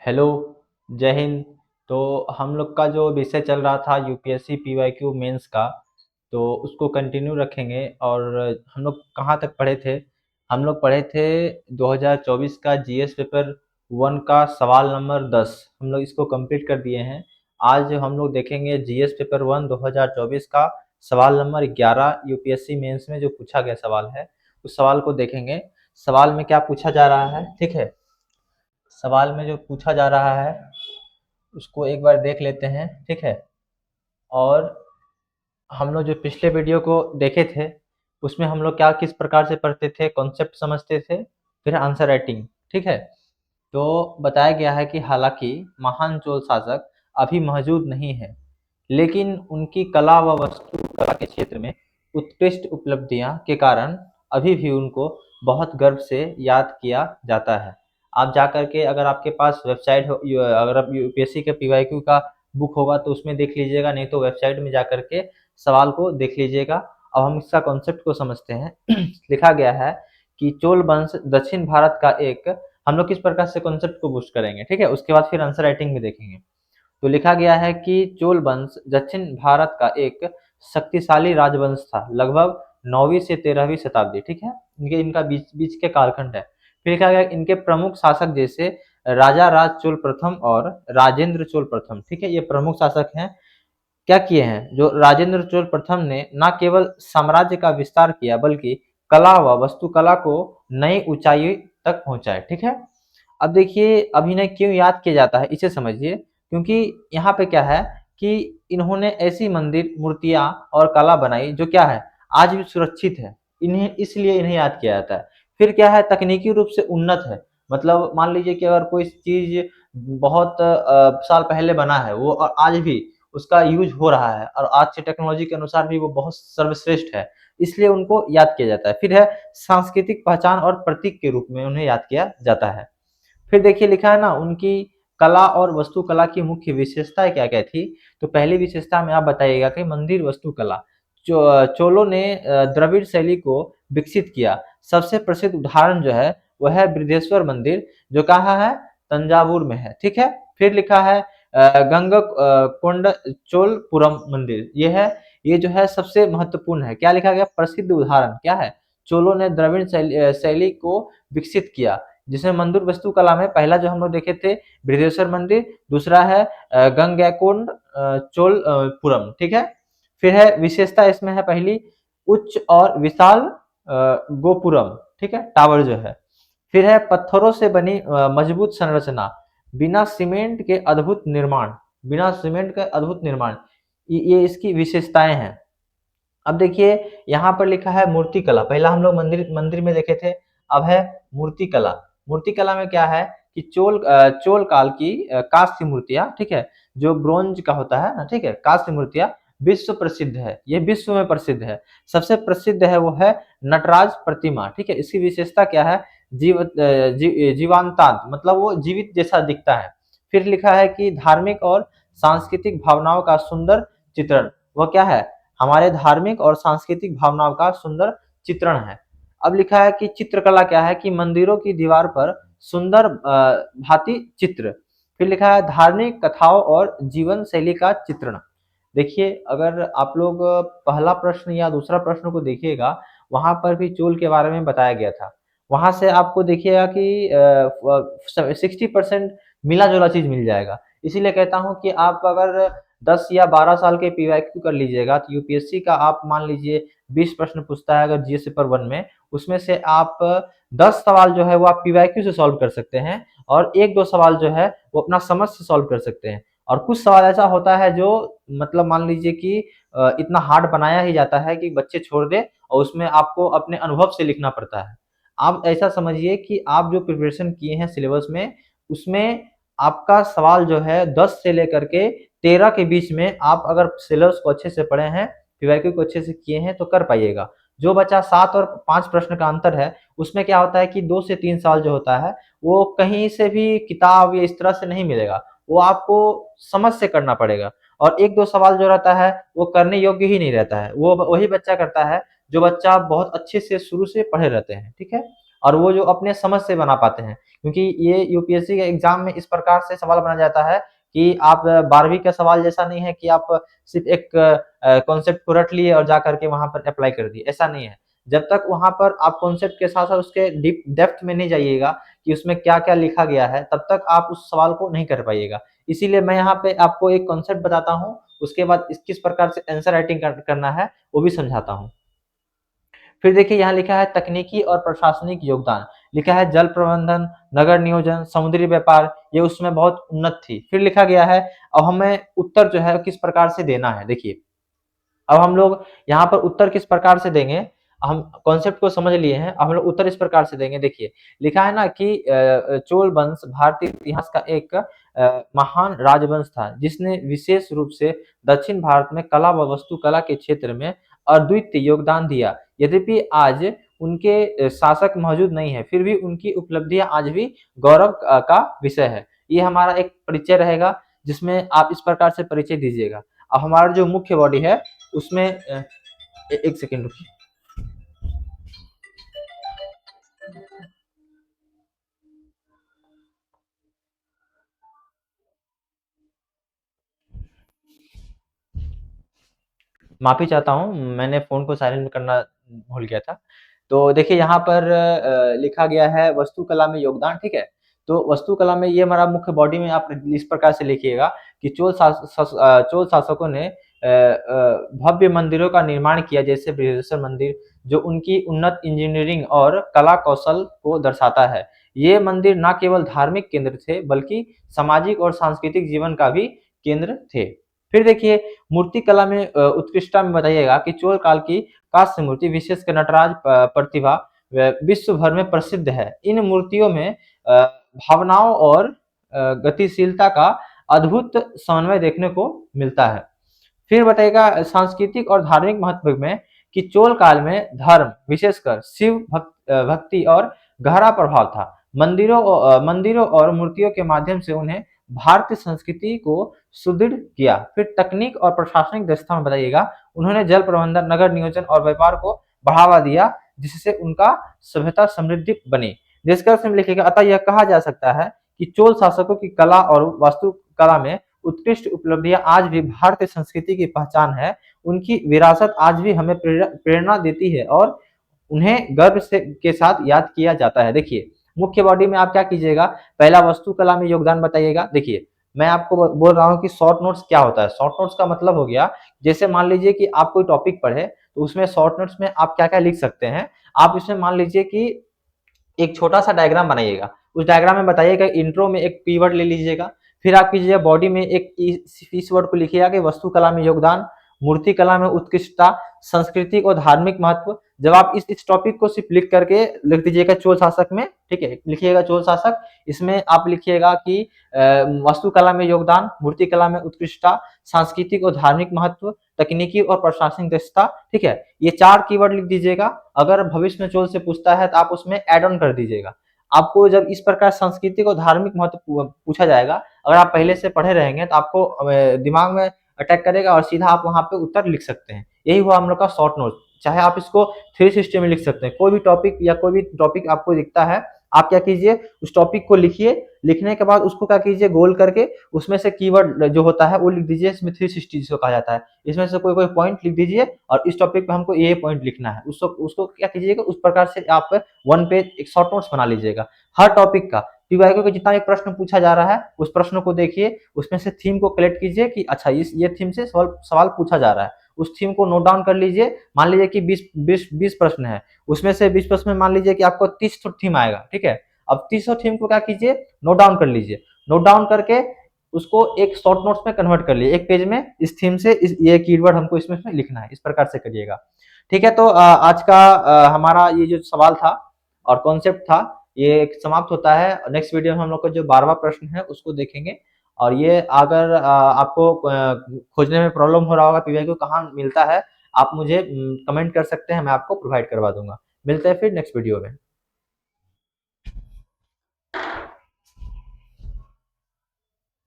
Hello, जय हिंद। तो हम लोग का जो विषय चल रहा था यूपीएससी पीवाईक्यू मेंस का, तो उसको कंटिन्यू रखेंगे। और हम लोग कहाँ तक पढ़े थे? हम लोग पढ़े थे 2024 का जीएस पेपर वन का सवाल नंबर 10। हम लोग इसको कंप्लीट कर दिए हैं। आज हम लोग देखेंगे जीएस पेपर वन 2024 का सवाल नंबर 11, यूपीएससी मेंस में जो पूछा गया सवाल है, उस सवाल को देखेंगे। सवाल में क्या पूछा जा रहा है, ठीक है? सवाल में जो पूछा जा रहा है उसको एक बार देख लेते हैं, ठीक है। और हम लोग जो पिछले वीडियो को देखे थे उसमें हम लोग क्या किस प्रकार से पढ़ते थे, कॉन्सेप्ट समझते थे, फिर आंसर राइटिंग, ठीक है। तो बताया गया है कि हालांकि महान चोल शासक अभी मौजूद नहीं है, लेकिन उनकी कला व वास्तुकला के क्षेत्र में उत्कृष्ट उपलब्धियां के कारण अभी भी उनको बहुत गर्व से याद किया जाता है। आप जाकर के अगर आपके पास वेबसाइट हो, अगर आप यूपीएससी के पीवाईक्यू का बुक होगा तो उसमें देख लीजिएगा, नहीं तो वेबसाइट में जाकर के सवाल को देख लीजिएगा। अब हम इसका कॉन्सेप्ट को समझते हैं। लिखा गया है कि चोल वंश दक्षिण भारत का एक, हम लोग किस प्रकार से कॉन्सेप्ट को बूस्ट करेंगे, ठीक है, उसके बाद फिर आंसर राइटिंग में देखेंगे। तो लिखा गया है कि चोल वंश दक्षिण भारत का एक शक्तिशाली राजवंश था, लगभग 9वीं से 13वीं शताब्दी, ठीक है। इनके इनका बीच बीच के कालखंड है। फिर लिखा गया इनके प्रमुख शासक जैसे राजा राज चोल प्रथम और राजेंद्र चोल प्रथम, ठीक है, ये प्रमुख शासक हैं। क्या किए हैं? जो राजेंद्र चोल प्रथम ने न केवल साम्राज्य का विस्तार किया बल्कि कला व वास्तुकला को नई ऊंचाई तक पहुंचाए, ठीक है। अब देखिए अभिनय क्यों याद किया जाता है, इसे समझिए। क्योंकि यहाँ पे क्या है कि इन्होंने ऐसी मंदिर, मूर्तियां और कला बनाई जो क्या है, आज भी सुरक्षित है, इन्हें इसलिए इन्हें याद किया जाता है। फिर क्या है, तकनीकी रूप से उन्नत है। मतलब मान लीजिए कि अगर कोई चीज बहुत साल पहले बना है वो और आज भी उसका यूज हो रहा है और आज की टेक्नोलॉजी के अनुसार भी वो बहुत सर्वश्रेष्ठ है, इसलिए उनको याद किया जाता है। फिर है सांस्कृतिक पहचान और प्रतीक के रूप में उन्हें याद किया जाता है। फिर देखिए लिखा है ना, उनकी कला और वास्तुकला की मुख्य विशेषताएं क्या क्या थी। तो पहली विशेषता में आप बताइएगा कि मंदिर वास्तुकला। चोलों ने द्रविड़ शैली को विकसित किया। सबसे प्रसिद्ध उदाहरण जो है वह है बृहदेश्वर मंदिर, जो कहाँ है, तंजावुर में है, ठीक है। फिर लिखा है गंग कोंड चोलपुरम मंदिर, ये है, ये जो है सबसे महत्वपूर्ण है। क्या लिखा गया, प्रसिद्ध उदाहरण क्या है, चोलों ने द्रविड़ शैली को विकसित किया। जिसमें मंदिर वास्तुकला में पहला जो हम लोग देखे थे बृहदेश्वर मंदिर, दूसरा है गंगैकोंड चोलपुरम, ठीक है। फिर है विशेषता इसमें है पहली, उच्च और विशाल गोपुरम, ठीक है, टावर जो है। फिर है पत्थरों से बनी मजबूत संरचना, बिना सीमेंट के अद्भुत निर्माण, बिना सीमेंट के अद्भुत निर्माण, ये इसकी विशेषताएं हैं। अब देखिए यहाँ पर लिखा है मूर्ति कला। पहला हम लोग मंदिर मंदिर में देखे थे, अब है मूर्ति कला। मूर्ति कला में क्या है कि चोल काल की कांस्य मूर्तियां, ठीक है, जो ब्रोंज का होता है ना, ठीक है, कांस्य मूर्तियां विश्व प्रसिद्ध है, ये विश्व में प्रसिद्ध है। सबसे प्रसिद्ध है वो है नटराज प्रतिमा, ठीक है। इसकी विशेषता क्या है, जीवांताद, मतलब वो जीवित जैसा दिखता है। फिर लिखा है कि धार्मिक और सांस्कृतिक भावनाओं का सुंदर चित्रण, वह क्या है, हमारे धार्मिक और सांस्कृतिक भावनाओं का सुंदर चित्रण है। अब लिखा है कि चित्रकला क्या है, कि मंदिरों की दीवार पर सुंदर भांति चित्र। फिर लिखा है धार्मिक कथाओं और जीवन शैली का चित्रण। देखिए अगर आप लोग पहला प्रश्न या दूसरा प्रश्न को देखिएगा, वहां पर भी चोल के बारे में बताया गया था। वहां से आपको देखिएगा कि 60% मिला जुला चीज मिल जाएगा। इसीलिए कहता हूं कि आप अगर 10 या 12 साल के पीवाईक्यू कर लीजिएगा तो यूपीएससी का आप मान लीजिए 20 प्रश्न पूछता है अगर जीएस पेपर वन में, उसमें से आप 10 सवाल जो है वो आप पीवाईक्यू से सॉल्व कर सकते हैं और एक दो सवाल जो है वो अपना समझ से सॉल्व कर सकते हैं। और कुछ सवाल ऐसा होता है जो मतलब मान लीजिए कि इतना हार्ड बनाया ही जाता है कि बच्चे छोड़ दे और उसमें आपको अपने अनुभव से लिखना पड़ता है। आप ऐसा समझिए कि आप जो प्रिपरेशन किए हैं सिलेबस में, उसमें आपका सवाल जो है 10 से लेकर के 13 के बीच में आप अगर सिलेबस को अच्छे से पढ़े हैं, पीवाईक्यू को अच्छे से किए हैं तो कर पाइएगा। जो बचा 7 और 5 प्रश्न का अंतर है, उसमें क्या होता है कि 2 से 3 साल जो होता है वो कहीं से भी किताब या इस तरह से नहीं मिलेगा, वो आपको समझ से करना पड़ेगा। और एक दो सवाल जो रहता है वो करने योग्य ही नहीं रहता है, वो वही बच्चा करता है जो बच्चा बहुत अच्छे से शुरू से पढ़े रहते हैं, ठीक है। और वो जो अपने समझ से बना पाते हैं, क्योंकि ये यूपीएससी के एग्जाम में इस प्रकार से सवाल बना जाता है कि आप 12वीं का सवाल जैसा नहीं है कि आप सिर्फ एक कॉन्सेप्ट को रट लिए और जा करके वहां पर अप्लाई कर दिए, ऐसा नहीं है। जब तक वहां पर आप कॉन्सेप्ट के साथ साथ उसके डीप डेप्थ में नहीं जाइएगा कि उसमें क्या क्या लिखा गया है, तब तक आप उस सवाल को नहीं कर पाइएगा। इसीलिए मैं यहाँ पे आपको एक कॉन्सेप्ट बताता हूँ, उसके बाद किस प्रकार से आंसर राइटिंग करना है वो भी समझाता हूँ। फिर देखिए यहाँ लिखा है तकनीकी और प्रशासनिक योगदान, लिखा है जल प्रबंधन, नगर नियोजन, समुद्री व्यापार, ये उसमें बहुत उन्नत थी। फिर लिखा गया है अब हमें उत्तर जो है किस प्रकार से देना है। देखिए अब हम लोग यहाँ पर उत्तर किस प्रकार से देंगे, हम कॉन्सेप्ट को समझ लिए हैं, अब हम लोग उत्तर इस प्रकार से देंगे। देखिए लिखा है ना कि चोल वंश भारतीय इतिहास का एक महान राजवंश था जिसने विशेष रूप से दक्षिण भारत में कला व वास्तुकला के क्षेत्र में अद्वितीय योगदान दिया। यद्यपि आज उनके शासक मौजूद नहीं है, फिर भी उनकी उपलब्धियां आज भी गौरव का विषय है। ये हमारा एक परिचय रहेगा जिसमें आप इस प्रकार से परिचय दीजिएगा। अब हमारा जो मुख्य बॉडी है उसमें एक सेकेंड रुकिए। माफ़ी चाहता हूँ, मैंने फ़ोन को साइलेंट करना भूल गया था। तो देखिए यहाँ पर लिखा गया है वास्तुकला में योगदान, ठीक है? तो वास्तुकला में ये हमारा मुख्य बॉडी में आप इस प्रकार से लिखिएगा कि चोल शासकों ने भव्य मंदिरों का निर्माण किया, जैसे बृहदेश्वर मंदिर, जो उनकी उन्नत इंजीनियरिंग और कला कौशल को दर्शाता है। ये मंदिर न केवल धार्मिक केंद्र थे, बल्कि सामाजिक और सांस्कृतिक जीवन का भी केंद्र थे। फिर देखिए मूर्ति कला में उत्कृष्टता में बताइएगा कि चोल काल की कांस्य मूर्ति विशेषकर नटराज प्रतिभा विश्व भर में प्रसिद्ध है। इन मूर्तियों में भावनाओं और गतिशीलता का अद्भुत समन्वय देखने को मिलता है। फिर बताइएगा सांस्कृतिक और धार्मिक महत्व में कि चोल काल में धर्म विशेषकर शिव भक्ति और गहरा प्रभाव था। मंदिरों और मूर्तियों के माध्यम से उन्हें भारतीय संस्कृति को सुदृढ़ किया। फिर तकनीक और प्रशासनिक दक्षता में बताइएगा उन्होंने जल प्रबंधन, नगर नियोजन और व्यापार को बढ़ावा दिया, जिससे उनका सभ्यता समृद्धि बनी। निष्कर्ष में लिखिएगा अतः यह कहा जा सकता है कि चोल शासकों की कला और वास्तुकला में उत्कृष्ट उपलब्धियां आज भी भारतीय संस्कृति की पहचान है। उनकी विरासत आज भी हमें प्रेरणा देती है और उन्हें गर्व से के साथ याद किया जाता है। देखिए मुख्य बॉडी में आप क्या कीजिएगा, पहला वास्तुकला में योगदान बताइएगा। देखिए मैं आपको बोल रहा हूँ कि शॉर्ट नोट्स क्या होता है। शॉर्ट नोट्स का मतलब हो गया, जैसे मान लीजिए कि आप कोई टॉपिक पढ़े तो उसमें शॉर्ट नोट्स में आप क्या क्या लिख सकते हैं। आप इसमें मान लीजिए कि एक छोटा सा डायग्राम बनाइएगा, उस डायग्राम में बताइएगा इंट्रो में एक कीवर्ड ले लीजिएगा, फिर आप कीजिएगा बॉडी में एक इस वर्ड को लिखिएगा कि वास्तुकला में योगदान, मूर्ति कला में उत्कृष्टता, संस्कृति और धार्मिक महत्व। जब आप इस टॉपिक को सिर्फ लिख करके लिख दीजिएगा चोल शासक में, ठीक है, लिखिएगा चोल शासक, इसमें आप लिखिएगा कि वास्तुकला में योगदान, मूर्ति कला में उत्कृष्टता, सांस्कृतिक और धार्मिक महत्व, तकनीकी और प्रशासनिक दक्षता, ठीक है, ये 4 कीवर्ड लिख दीजिएगा। अगर भविष्य में चोल से पूछता है तो आप उसमें ऐड ऑन कर दीजिएगा। आपको जब इस प्रकार सांस्कृतिक और धार्मिक महत्व पूछा जाएगा, अगर आप पहले से पढ़े रहेंगे तो आपको दिमाग में अटैक करेगा और सीधा आप वहां पे उत्तर लिख सकते हैं। यही हुआ हम लोग का शॉर्ट नोट। चाहे आप इसको 360 में लिख सकते हैं, कोई भी टॉपिक या कोई भी टॉपिक आपको दिखता है, आप क्या कीजिए उस टॉपिक को लिखिए, लिखने के बाद उसको क्या कीजिए गोल करके उसमें से कीवर्ड जो होता है वो लिख दीजिए। इसमें 360 जिसको कहा जाता है, इसमें से कोई कोई पॉइंट लिख दीजिए और इस टॉपिक पे हमको ये पॉइंट लिखना है, उसको उसको क्या कीजिएगा उस प्रकार से आप 1 पेज एक शॉर्ट नोट्स बना लीजिएगा हर टॉपिक का। पीवाईक्यू का जितना भी प्रश्न पूछा जा रहा है उस प्रश्न को देखिए, उसमें से थीम को कलेक्ट कीजिए कि अच्छा ये थीम से सवाल पूछा जा रहा है, उस थीम को नोट डाउन कर लीजिए। मान लीजिए कि 20 प्रश्न है, उसमें से 20 प्रश्न में मान लीजिए कि आपको 30 थीम आएगा, ठीक है। अब 30 थीम को क्या कीजिए नोट डाउन कर लीजिए, नोट डाउन करके उसको एक शॉर्ट नोट्स में कन्वर्ट कर लिए, एक पेज में इस थीम से ये कीवर्ड हमको इसमें लिखना है, इस प्रकार से करिएगा, ठीक है। तो आज का हमारा ये जो सवाल था और कॉन्सेप्ट था ये समाप्त होता है। नेक्स्ट वीडियो में हम लोग का जो 12वां प्रश्न है उसको देखेंगे। और ये अगर आपको खोजने में प्रॉब्लम हो रहा होगा पीवाईक्यू कहाँ मिलता है, आप मुझे कमेंट कर सकते हैं, मैं आपको प्रोवाइड करवा दूंगा। मिलते हैं फिर नेक्स्ट वीडियो में।